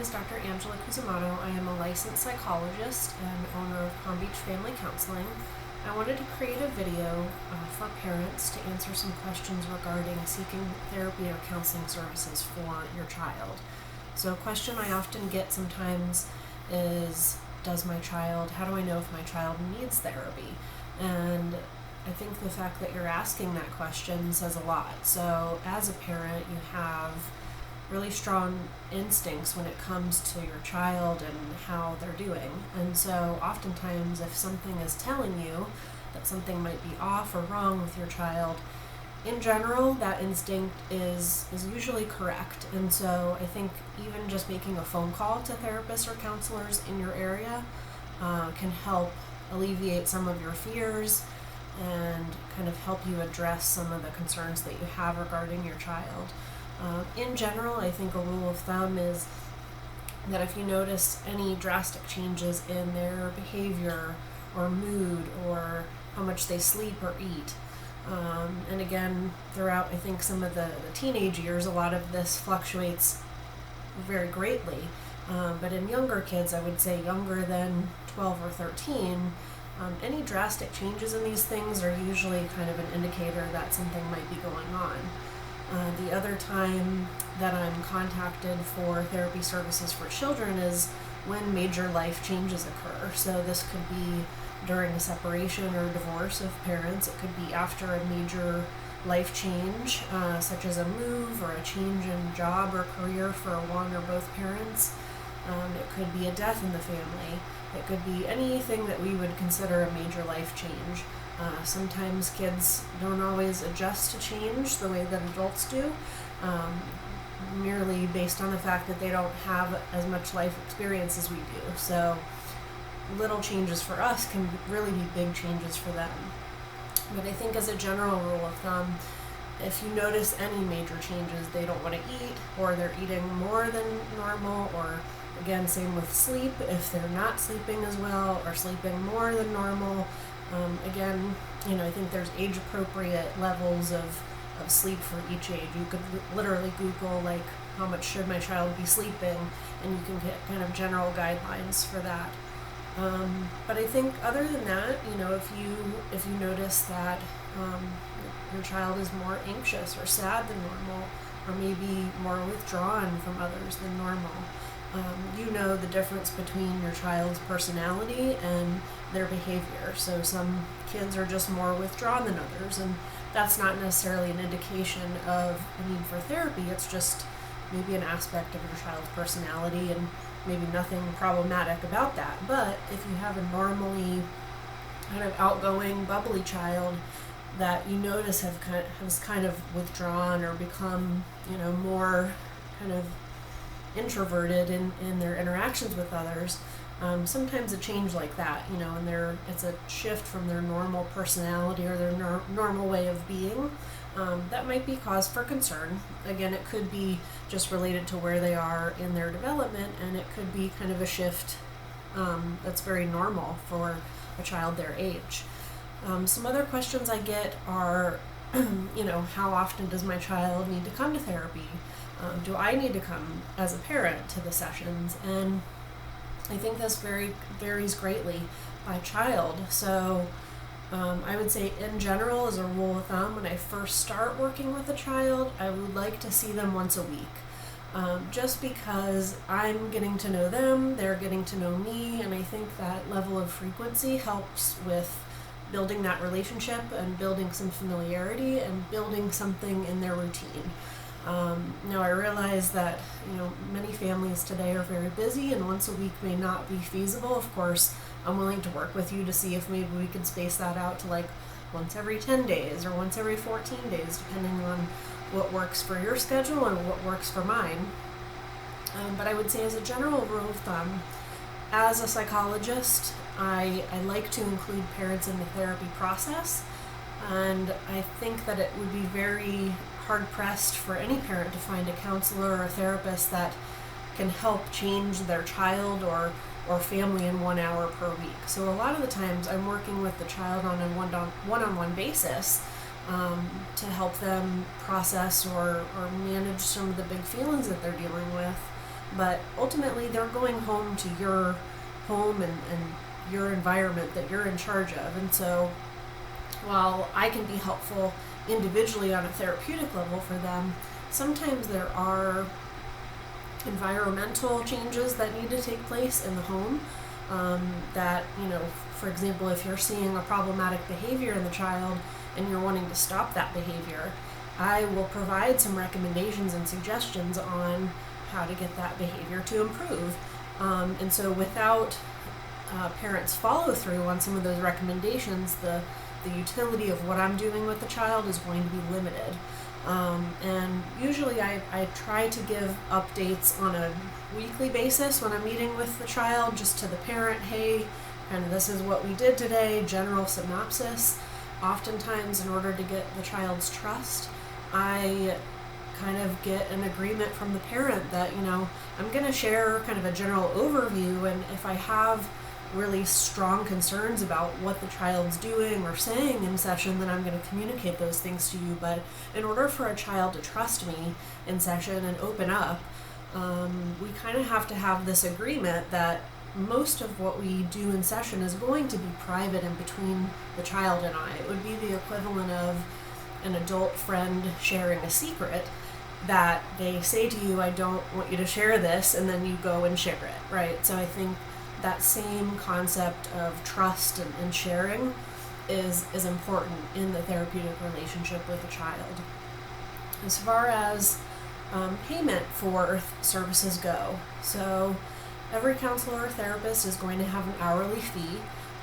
is Dr. Angela Cusimano. I am a licensed psychologist and owner of Palm Beach Family Counseling. I wanted to create a video for parents to answer some questions regarding seeking therapy or counseling services for your child. So a question I often get sometimes is, how do I know if my child needs therapy? And I think the fact that you're asking that question says a lot. So as a parent, you have really strong instincts when it comes to your child and how they're doing. And so oftentimes if something is telling you that something might be off or wrong with your child, in general, that instinct is usually correct. And so I think even just making a phone call to therapists or counselors in your area can help alleviate some of your fears and kind of help you address some of the concerns that you have regarding your child. In general, I think a rule of thumb is that if you notice any drastic changes in their behavior or mood or how much they sleep or eat, and again, throughout I think some of the teenage years, a lot of this fluctuates very greatly, but in younger kids, I would say younger than 12 or 13, any drastic changes in these things are usually kind of an indicator that something might be going on. The other time that I'm contacted for therapy services for children is when major life changes occur. So this could be during a separation or divorce of parents. It could be after a major life change, such as a move or a change in job or career for one or both parents. It could be a death in the family. It could be anything that we would consider a major life change. Sometimes kids don't always adjust to change the way that adults do, merely based on the fact that they don't have as much life experience as we do. So little changes for us can really be big changes for them. But I think as a general rule of thumb, if you notice any major changes, they don't want to eat, or they're eating more than normal, or again, same with sleep, if they're not sleeping as well or sleeping more than normal. Again, I think there's age-appropriate levels of sleep for each age. You could literally Google, how much should my child be sleeping, and you can get kind of general guidelines for that. But I think other than that, if you notice that your child is more anxious or sad than normal, or maybe more withdrawn from others than normal, the difference between your child's personality and their behavior. So some kids are just more withdrawn than others, and that's not necessarily an indication of a need for therapy. It's just maybe an aspect of your child's personality and maybe nothing problematic about that. But if you have a normally kind of outgoing, bubbly child that you notice has kind of withdrawn or become, more kind of introverted in their interactions with others, sometimes a change like that, and it's a shift from their normal personality or their normal way of being, that might be cause for concern. Again, it could be just related to where they are in their development, and it could be kind of a shift that's very normal for a child their age. Some other questions I get are, how often does my child need to come to therapy? Do I need to come as a parent to the sessions? And I think this varies greatly by child. So I would say in general, as a rule of thumb, when I first start working with a child, I would like to see them once a week. Just because I'm getting to know them, they're getting to know me, and I think that level of frequency helps with building that relationship and building some familiarity and building something in their routine. Now I realize that, many families today are very busy and once a week may not be feasible. Of course, I'm willing to work with you to see if maybe we can space that out to once every 10 days or once every 14 days, depending on what works for your schedule and what works for mine. But I would say as a general rule of thumb, as a psychologist, I like to include parents in the therapy process, and I think that it would be very hard-pressed for any parent to find a counselor or a therapist that can help change their child or family in 1 hour per week. So a lot of the times I'm working with the child on a one-on-one basis to help them process or manage some of the big feelings that they're dealing with. but ultimately they're going home to your home and your environment that you're in charge of. And so while I can be helpful individually on a therapeutic level for them, sometimes there are environmental changes that need to take place in the home. That, for example, if you're seeing a problematic behavior in the child and you're wanting to stop that behavior, I will provide some recommendations and suggestions on how to get that behavior to improve. And so without parents follow through on some of those recommendations, the utility of what I'm doing with the child is going to be limited. And usually I try to give updates on a weekly basis when I'm meeting with the child, just to the parent, hey, kind of this is what we did today, general synopsis. Oftentimes, in order to get the child's trust, I kind of get an agreement from the parent that, I'm going to share kind of a general overview, and if I have really strong concerns about what the child's doing or saying in session, then I'm going to communicate those things to you. But in order for a child to trust me in session and open up, we kind of have to have this agreement that most of what we do in session is going to be private and between the child and I. It would be the equivalent of an adult friend sharing a secret that they say to you, I don't want you to share this, and then you go and share it, right? So I think that same concept of trust and sharing is important in the therapeutic relationship with a child. As far as payment for services go, so every counselor or therapist is going to have an hourly fee.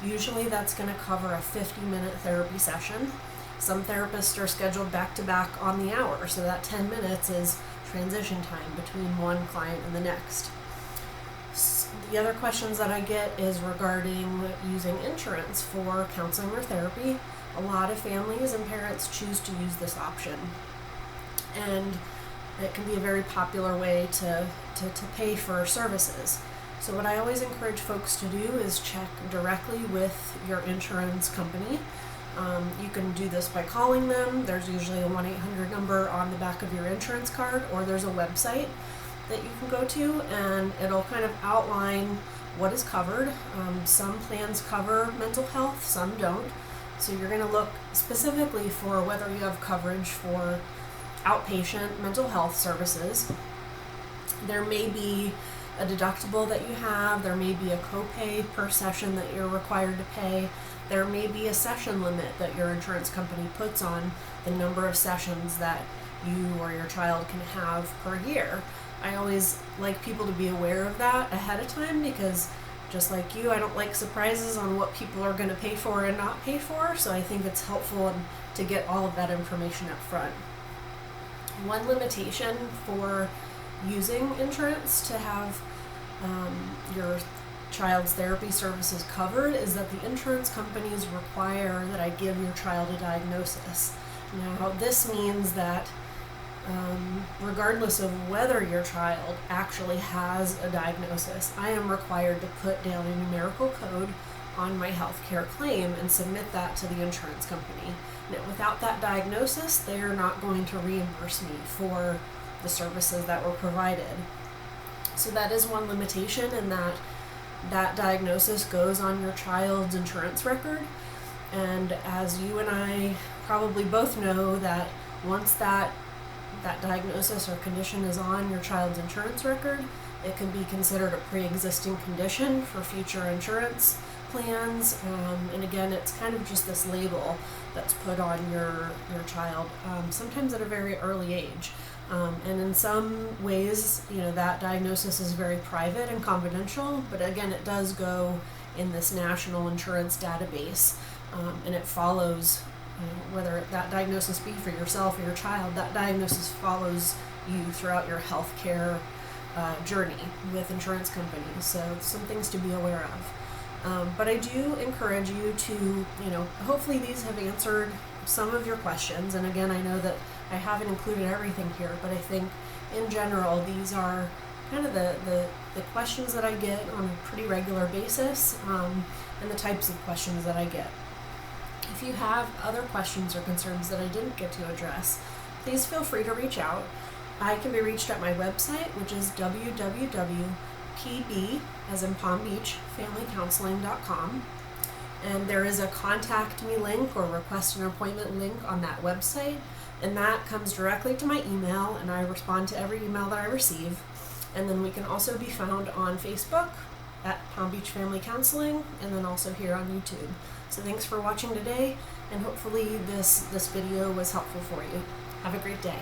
Usually that's going to cover a 50-minute therapy session. Some therapists are scheduled back-to-back on the hour, so that 10 minutes is transition time between one client and the next. The other questions that I get is regarding using insurance for counseling or therapy. A lot of families and parents choose to use this option, and it can be a very popular way to pay for services. So what I always encourage folks to do is check directly with your insurance company. You can do this by calling them. There's usually a 1-800 number on the back of your insurance card, or there's a website that you can go to, and it'll kind of outline what is covered. Some plans cover mental health, some don't. So you're going to look specifically for whether you have coverage for outpatient mental health services. There may be a deductible that you have. There may be a copay per session that you're required to pay. There may be a session limit that your insurance company puts on the number of sessions that you or your child can have per year. I always like people to be aware of that ahead of time, because just like you, I don't like surprises on what people are going to pay for and not pay for, so I think it's helpful to get all of that information up front. One limitation for using insurance to have your child's therapy services covered is that the insurance companies require that I give your child a diagnosis. Now, this means that regardless of whether your child actually has a diagnosis, I am required to put down a numerical code on my healthcare claim and submit that to the insurance company. Now, without that diagnosis, they are not going to reimburse me for the services that were provided. So that is one limitation, in that diagnosis goes on your child's insurance record. And as you and I probably both know, that once that diagnosis or condition is on your child's insurance record, it can be considered a pre-existing condition for future insurance plans. And again, it's kind of just this label that's put on your child, sometimes at a very early age. And in some ways, that diagnosis is very private and confidential, but again, it does go in this national insurance database, and it follows, whether that diagnosis be for yourself or your child, that diagnosis follows you throughout your healthcare journey with insurance companies. So some things to be aware of. But I do encourage you to, hopefully these have answered some of your questions. And again, I know that I haven't included everything here, but I think in general, these are kind of the questions that I get on a pretty regular basis, and the types of questions that I get. If you have other questions or concerns that I didn't get to address, please feel free to reach out. I can be reached at my website, which is www.pb, as in Palm Beach, familycounseling.com. And there is a contact me link or request an appointment link on that website, and that comes directly to my email, and I respond to every email that I receive. And then we can also be found on Facebook at Palm Beach Family Counseling, and then also here on YouTube. So thanks for watching today, and hopefully this video was helpful for you. Have a great day.